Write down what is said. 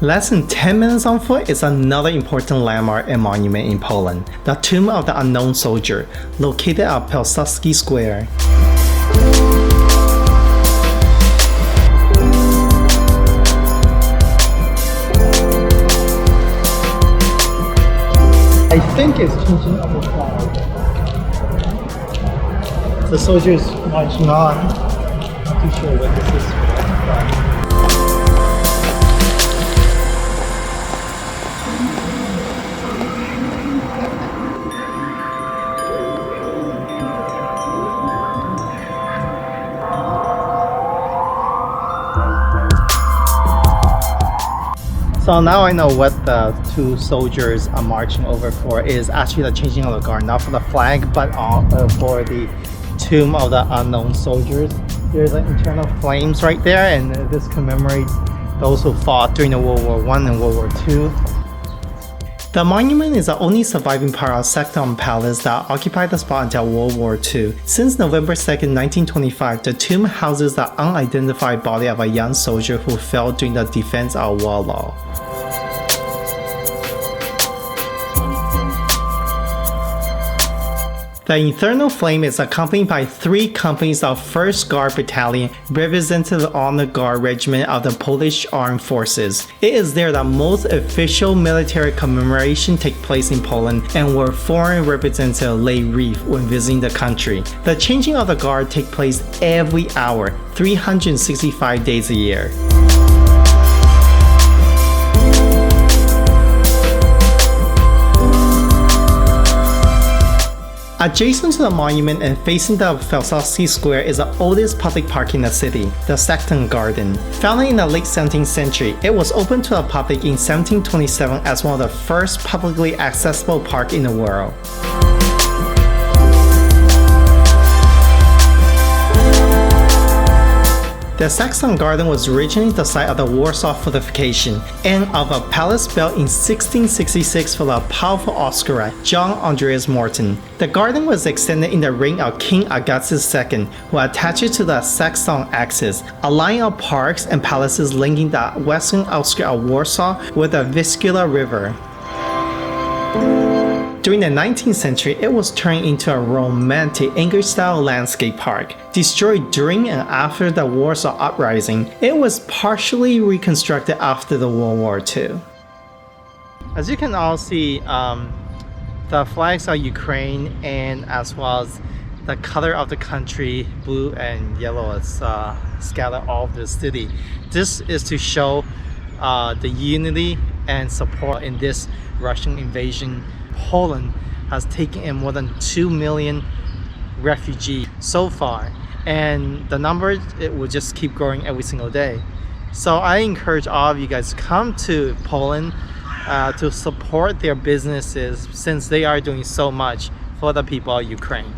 Less than 10 minutes on foot is another important landmark and monument in Poland, the Tomb of the Unknown Soldier, located at Pilsudski Square. I think it's changing of the flag. The soldiers marching on. Not too sure what this is for. So now I know what the two soldiers are marching over for is actually the changing of the guard, not for the flag, but for the Tomb of the Unknown Soldiers. There's like internal flames right there, and this commemorates those who fought during the World War I and World War II. The monument is the only surviving part of Saxon Palace that occupied the spot until World War II. Since November 2nd, 1925, the tomb houses the unidentified body of a young soldier who fell during the Defence of Lwów. The internal flame is accompanied by 3 companies of 1st Guard Battalion representing the Honor Guard Regiment of the Polish Armed Forces. It is there that most official military commemoration take place in Poland and where foreign representatives lay wreath when visiting the country. The changing of the guard takes place every hour, 365 days a year. Adjacent to the monument and facing the Pilsudski Square is the oldest public park in the city, the Saxon Garden. Founded in the late 17th century, it was opened to the public in 1727 as one of the first publicly accessible parks in the world. The Saxon Garden was originally the site of the Warsaw fortification and of a palace built in 1666 for the powerful Oscarite John Andreas Morton. The garden was extended in the reign of King Augustus II, who attached it to the Saxon axis, a line of parks and palaces linking the western outskirts of Warsaw with the Vistula River. During the 19th century, it was turned into a romantic English-style landscape park. Destroyed during and after the Warsaw Uprising, it was partially reconstructed after the World War II. As you can all see, the flags of Ukraine and as well as the color of the country, blue and yellow, is scattered all over the city. This is to show the unity and support in this Russian invasion. Poland has taken in more than 2 million refugees so far, and the number, it will just keep growing every single day. So I encourage all of you guys to come to Poland to support their businesses, since they are doing so much for the people of Ukraine.